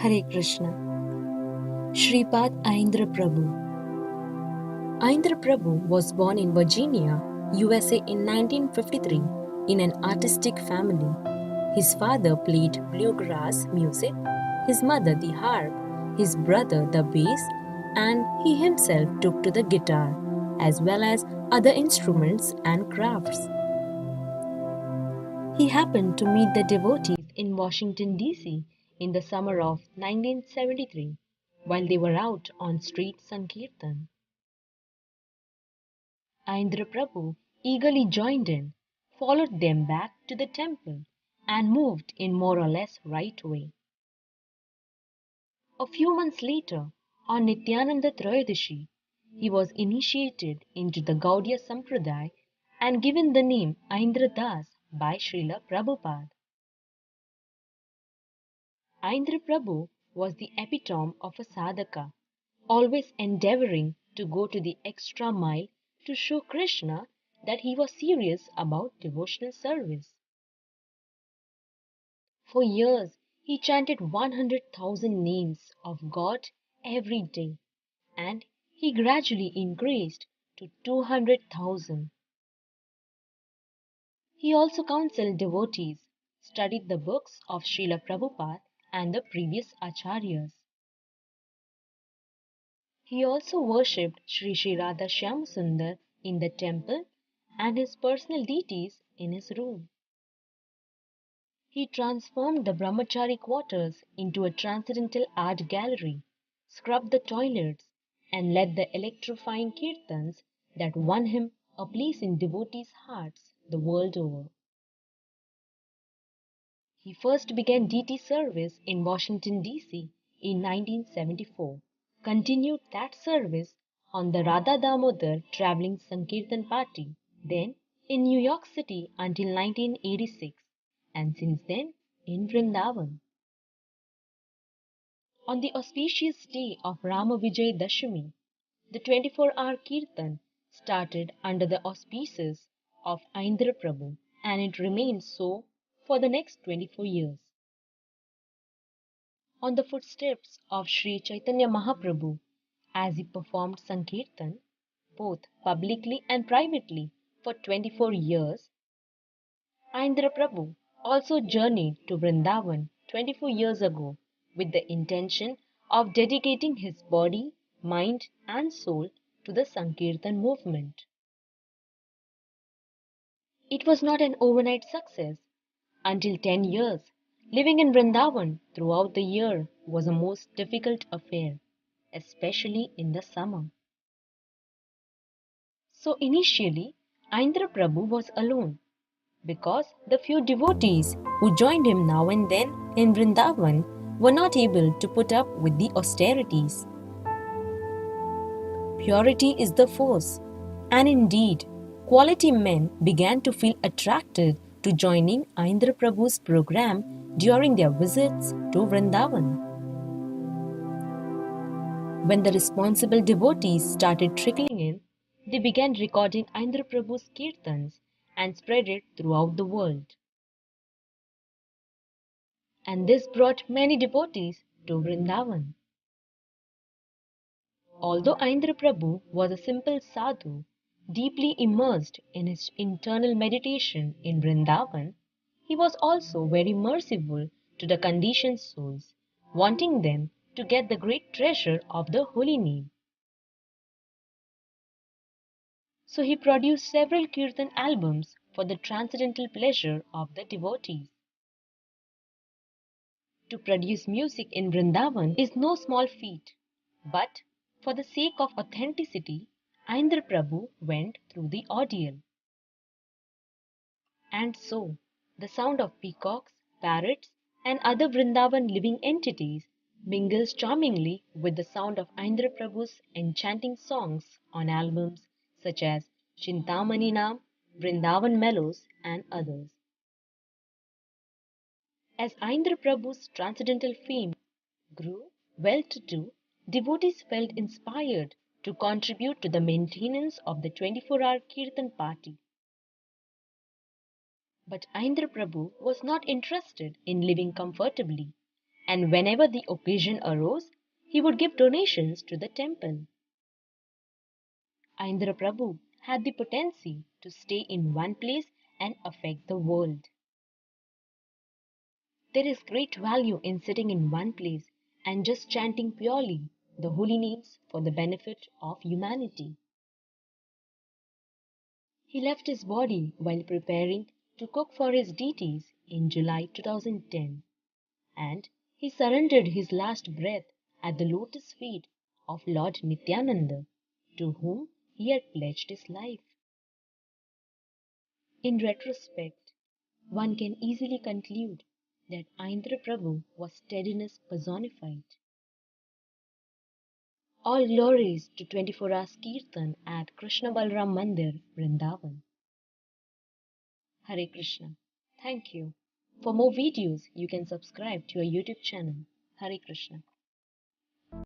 Hare Krishna. Shripad Aindra Prabhu. Aindra Prabhu was born in Virginia, USA in 1953 in an artistic family. His father played bluegrass music, his mother the harp, his brother the bass, and he himself took to the guitar, as well as other instruments and crafts. He happened to meet the devotees in Washington, D.C. in the summer of 1973 while they were out on street Sankirtan. Aindra Prabhu eagerly joined in, followed them back to the temple, and moved in more or less right way. A few months later, on Nityananda Trayodasi, he was initiated into the Gaudiya Sampradaya and given the name Aindra Das by Srila Prabhupada. Aindra Prabhu was the epitome of a sadhaka, always endeavoring to go to the extra mile to show Krishna that he was serious about devotional service. For years, he chanted 100,000 names of God every day, and he gradually increased to 200,000. He also counseled devotees, studied the books of Srila Prabhupada and the previous acharyas. He also worshipped Sri Sri Radha Shyamasundar in the temple and his personal deities in his room. He transformed the brahmachari quarters into a transcendental art gallery, scrubbed the toilets, and led the electrifying kirtans that won him a place in devotees' hearts the world over. He first began deity service in Washington, D.C. in 1974, continued that service on the Radha Damodar traveling Sankirtan party, then in New York City until 1986, and since then in Vrindavan. On the auspicious day of Rama Vijay Dashami, the 24-hour Kirtan started under the auspices of Aindra Prabhu, and it remained so for the next 24 years. On the footsteps of Sri Chaitanya Mahaprabhu, as he performed Sankirtan, both publicly and privately, for 24 years, Aindra Prabhu also journeyed to Vrindavan 24 years ago with the intention of dedicating his body, mind, and soul to the Sankirtan movement. It was not an overnight success. Until 10 years, living in Vrindavan throughout the year was a most difficult affair, especially in the summer. So initially, Aindra Prabhu was alone, because the few devotees who joined him now and then in Vrindavan were not able to put up with the austerities. Purity is the force, and indeed, quality men began to feel attracted to joining Aindra Prabhu's program during their visits to Vrindavan. When the responsible devotees started trickling in, they began recording Aindra Prabhu's kirtans and spread it throughout the world. And this brought many devotees to Vrindavan. Although Aindra Prabhu was a simple sadhu, deeply immersed in his internal meditation in Vrindavan, he was also very merciful to the conditioned souls, wanting them to get the great treasure of the holy name. So he produced several kirtan albums for the transcendental pleasure of the devotees. To produce music in Vrindavan is no small feat, but for the sake of authenticity, Aindra Prabhu went through the ordeal. And so, the sound of peacocks, parrots, and other Vrindavan living entities mingles charmingly with the sound of Aindra Prabhu's enchanting songs on albums such as Chintamani Naam, Vrindavan Mellows, and others. As Aindra Prabhu's transcendental fame grew well-to-do, devotees felt inspired to contribute to the maintenance of the 24-hour Kirtan party. But Aindra Prabhu was not interested in living comfortably, and whenever the occasion arose, he would give donations to the temple. Aindra Prabhu had the potency to stay in one place and affect the world. There is great value in sitting in one place and just chanting purely the holy names for the benefit of humanity. He left his body while preparing to cook for his deities in July 2010, and he surrendered his last breath at the lotus feet of Lord Nityananda, to whom he had pledged his life. In retrospect, one can easily conclude that Aindra Prabhu was steadiness personified. All glories to 24 hours Kirtan at Krishna Balram Mandir, Vrindavan. Hare Krishna. Thank you. For more videos, you can subscribe to our YouTube channel. Hare Krishna.